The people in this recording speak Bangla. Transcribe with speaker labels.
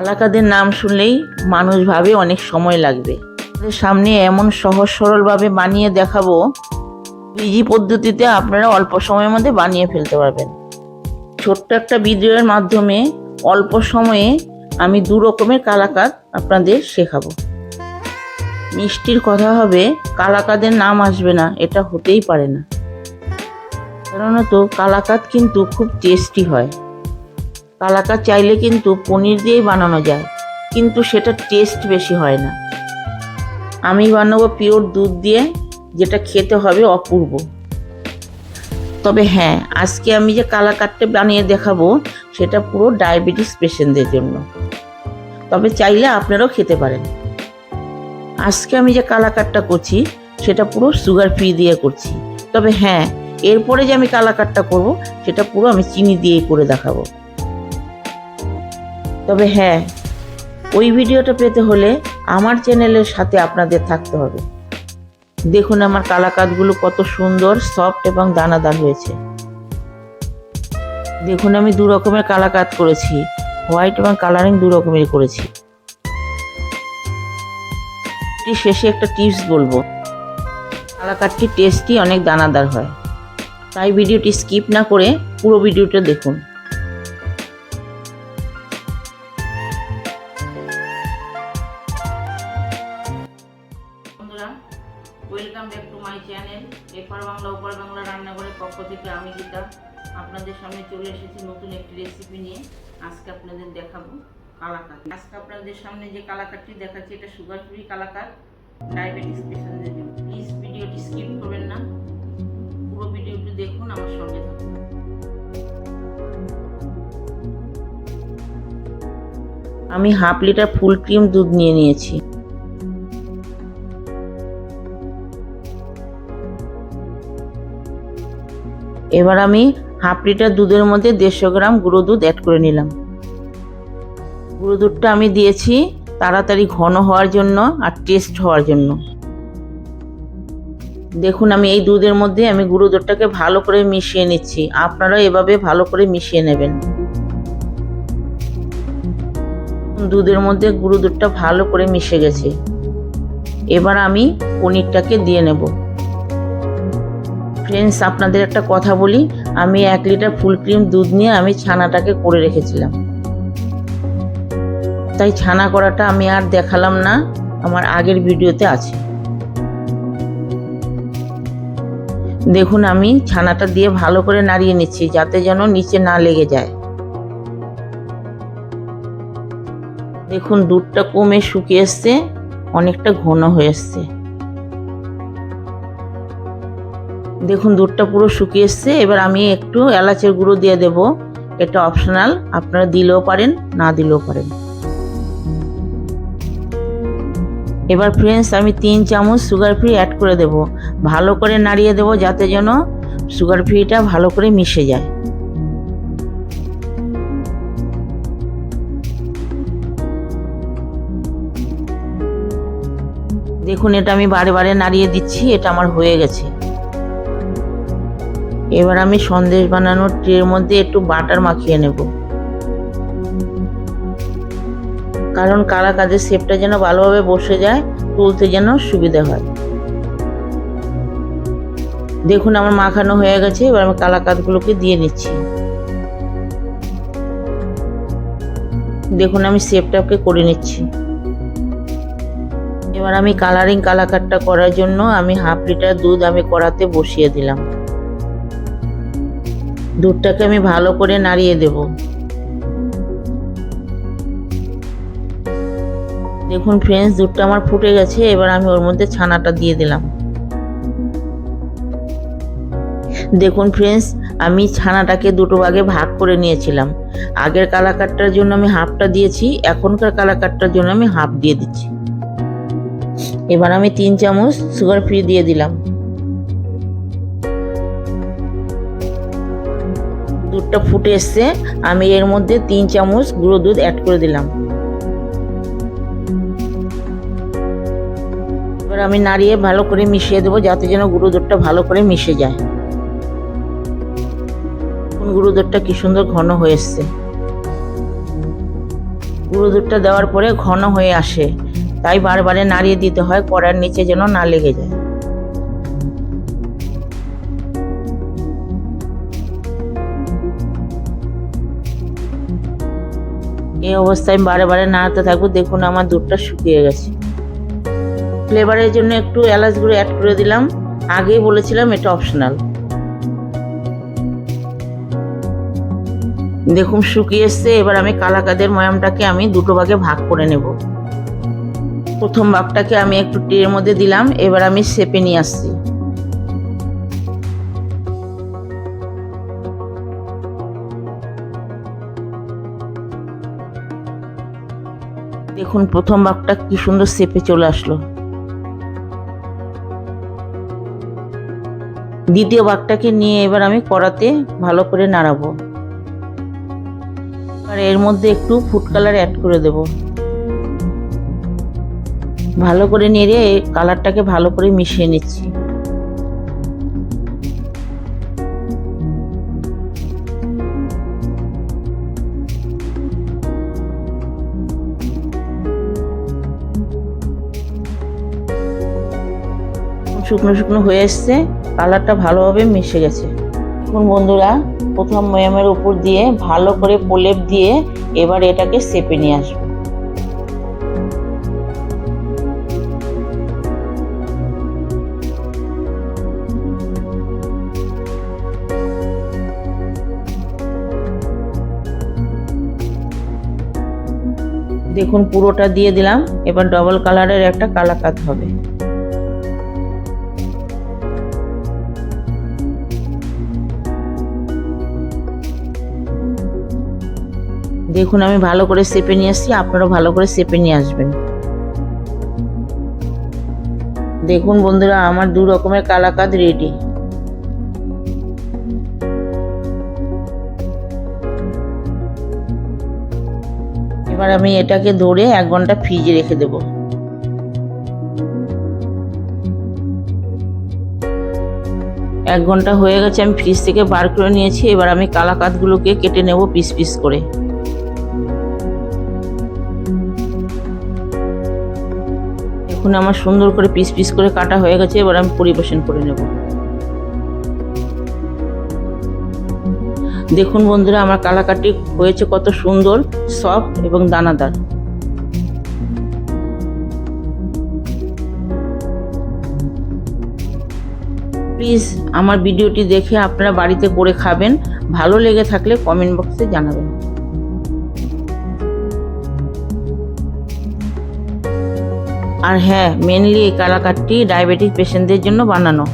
Speaker 1: কালাকাঁদের নাম শুনলেই মানুষ ভাবে অনেক সময় লাগবে। আপনাদের সামনে এমন সহজ সরলভাবে বানিয়ে দেখাবো, ইজি পদ্ধতিতে আপনারা অল্প সময়ের মধ্যে বানিয়ে ফেলতে পারবেন। ছোট্ট একটা ভিডিওর মাধ্যমে অল্প সময়ে আমি 2 রকমের কালাকাঁদ আপনাদের শেখাবো। মিষ্টির কথা হবে, কালাকাঁদের নাম আসবে না, এটা হতেই পারে না। সাধারণত কালাকাঁদ কিন্তু খুব টেস্টি হয়। কালাকাঁদ চাইলে কিন্তু পনির দিয়েই বানানো যায়, কিন্তু সেটা টেস্ট বেশি হয় না। আমি বানাবো পিওর দুধ দিয়ে, যেটা খেতে হবে অপূর্ব। তবে হ্যাঁ, আজকে আমি যে কালাকাঁদটা বানিয়ে দেখাবো সেটা পুরো ডায়াবেটিস পেশেন্টদের জন্য, তবে চাইলে আপনারাও খেতে পারেন। আজকে আমি যে কালাকাঁদটা করছি সেটা পুরো সুগার ফ্রি দিয়ে করছি। তবে হ্যাঁ, এরপরে যে আমি কালাকাঁদটা করব সেটা পুরো আমি চিনি দিয়েই করে দেখাবো। তবে হ্যাঁ, ওই ভিডিওটা পেতে হলে আমার চ্যানেলের সাথে আপনাদের থাকতে হবে। দেখুন আমার কালাকাঁদগুলো কত সুন্দর, সফট এবং দানাদার হয়েছে। দেখুন আমি 2 রকমের কালাকাঁদ করেছি, হোয়াইট এবং কালারিং 2 রকমের করেছি। শেষে একটা টিপস বলবো, কালাকাঁদটি টেস্টি অনেক দানাদার হয়, তাই ভিডিওটি স্কিপ না করে পুরো ভিডিওটা দেখুন। বন্ধুরা, welcome back to my channel এপার বাংলা ওপার বাংলা রান্নাঘরের পক্ষ থেকে আমি গীতা আপনাদের সামনে চলে এসেছি নতুন একটি রেসিপি নিয়ে। আজকে আপনাদের দেখাবো কালাকাঁদ। আজকে আপনাদের সামনে যে কালাকাঁদটি দেখাচ্ছি এটা সুগার ফ্রি কালাকাঁদ, ডায়াবেটিস পেশেন্টদের জন্য। প্লিজ ভিডিওটি স্কিপ করবেন না, পুরো ভিডিওটি দেখুন, আমার সঙ্গে থাকুন। আমি হাফ লিটার ফুল ক্রিম দুধ নিয়ে নিয়েছি। এবার আমি হাফ লিটার দুধের মধ্যে 150 গ্রাম গুঁড়ো দুধ অ্যাড করে নিলাম। গুঁড়ো দুধটা আমি দিয়েছি তাড়াতাড়ি ঘন হওয়ার জন্য আর টেস্ট হওয়ার জন্য। দেখুন আমি এই দুধের মধ্যে আমি গুঁড়ো দুধটাকে ভালো করে মিশিয়ে নিচ্ছি। আপনারা এভাবে ভালো করে মিশিয়ে নেবেন। দুধের মধ্যে গুঁড়ো দুধটা ভালো করে মিশে গেছে। এবার আমি পনিরটাকে দিয়ে নেব। ফ্রেন্ডস, আপনাদের একটা কথা বলি, আমি 1 লিটার ফুল ক্রিম দুধ নিয়ে আমি ছানাটাকে করে রেখেছিলাম, তাই ছানা করাটা আমি আর দেখালাম না, আমার আগের ভিডিওতে আছে। দেখুন আমি ছানাটা দিয়ে ভালো করে নাড়িয়ে নিচ্ছি, যাতে যেন নিচে না লেগে যায়। দেখুন দুধটা কমে শুকিয়ে এসছে, অনেকটা ঘন হয়ে এসছে। দেখুন দুধটা পুরো শুকিয়ে এসছে। এবার আমি একটু এলাচের গুঁড়ো দিয়ে দেব, এটা অপশনাল, আপনারা দিলেও পারেন না দিলেও পারেন। এবার ফ্রেন্ডস আমি 3 চামচ সুগার ফ্রি অ্যাড করে দেব, ভালো করে নাড়িয়ে দেব যাতে যেন সুগার ফ্রিটা ভালো করে মিশে যায়। দেখুন এটা আমি বারে বারে নাড়িয়ে দিচ্ছি, এটা আমার হয়ে গেছে। এবার আমি সন্দেশ বানানোর ট্রের মধ্যে একটু বাটার মাখিয়ে নেব, কারণ কালাকাঁদের শেপটা যেন ভালোভাবে বসে যায়, তুলতে যেন সুবিধা হয়। দেখুন আমার মাখানো হয়ে গেছে। এবার আমি কালাকাঁদগুলোকে দিয়ে নিচ্ছি। দেখুন আমি শেপটাকে করে নিচ্ছি। এবার আমি কালারিং কালাকাঁদটা করার জন্য আমি হাফ লিটার দুধ আমি কড়াতে বসিয়ে দিলাম। দুধটাকে আমি ভালো করে নাড়িয়ে দেব। দেখুন ফ্রেন্ডস দুধটা আমার ফুটে গেছে। এবার আমি ওর মধ্যে ছানাটা দিয়ে দিলাম। দেখুন ফ্রেন্ডস আমি ছানাটাকে 2 ভাগে ভাগ করে নিয়েছিলাম। আগের কালাকাঁদটার জন্য আমি হাফটা দিয়েছি, এখনকার কালাকাঁদটার জন্য আমি হাফ দিয়ে দিচ্ছি। এবার আমি 3 চামচ সুগার ফ্রি দিয়ে দিলাম। দুধটা ফুটে এসছে, আমি এর মধ্যে 3 চামচ গুঁড়ো দুধ অ্যাড করে দিলাম। এবার আমি নাড়িয়ে ভালো করে মিশিয়ে দেবো, যাতে যেন গুঁড়ো দুধটা ভালো করে মিশে যায়। গুঁড়ো দুধটা কি সুন্দর ঘন হয়ে এসছে। গুঁড়ো দুধটা দেওয়ার পরে ঘন হয়ে আসে, তাই বারবারে নাড়িয়ে দিতে হয় কড়ার নিচে যেন না লেগে যায়। এই অবস্থায় বারে বারে নাড়াতে থাকবো। দেখুন আমার দুধটা শুকিয়ে গেছে। ফ্লেভারের জন্য একটু এলাচ গুঁড়ো অ্যাড করে দিলাম, আগেই বলেছিলাম এটা অপশনাল। দেখুন শুকিয়ে এসছে। এবার আমি কালাকাঁদের ময়ামটাকে আমি দুটো ভাগে ভাগ করে নেব। প্রথম ভাগটাকে আমি একটু ট্রের মধ্যে দিলাম, এবার আমি সেপে নিয়ে আসছি। দেখুন প্রথম ভাগটা কি সুন্দর সেপে চলে আসলো। দ্বিতীয় ভাগটাকে নিয়ে এবার আমি কড়াতে ভালো করে নাড়াবো। আর এর মধ্যে একটু ফুড কালার অ্যাড করে দেব। ভালো করে নেড়ে এই কালারটাকে ভালো করে মিশিয়ে নিচ্ছি। শুকনো শুকনো হয়ে এসছে, কালারটা ভালোভাবে মিশে গেছে। এখন বন্ধুরা প্রথম ময়ামের উপর দিয়ে ভালো করে প্রলেপ দিয়ে এবার এটাকে সেপে নিয়ে আসবো। দেখুন পুরোটা দিয়ে দিলাম। এবার ডবল কালারের একটা কালাকাঁদ হবে। দেখুন আমি ভালো করে সেপে নিয়ে আসছি, আপনারাও ভালো করে সেপে নিয়ে আসবেন। দেখুন বন্ধুরা আমার দু রকমের কালাকাঁদ রেডি। এবার আমি এটাকে ধরে 1 ঘন্টা ফ্রিজে রেখে দেব। এক ঘন্টা হয়ে গেছে, আমি ফ্রিজ থেকে বার করে নিয়েছি। এবার আমি কালাকাঁদগুলোকে কেটে নেব পিস পিস করে। দেখুন আমার সুন্দর করে পিস পিস করে কাটা হয়ে গেছে। এবার আমি পরিবেশন করে নেব। দেখুন বন্ধুরা আমার কালাকাঁদটি হয়েছে কত সুন্দর, সফট এবং দানাদার। প্লিজ আমার ভিডিওটি দেখে আপনারা বাড়িতে করে খাবেন। ভালো লেগে থাকলে কমেন্ট বক্সে জানাবেন। আর হ্যাঁ, মেনলি এই কালাকাঁদটি ডায়াবেটিস পেশেন্টদের জন্য বানানো।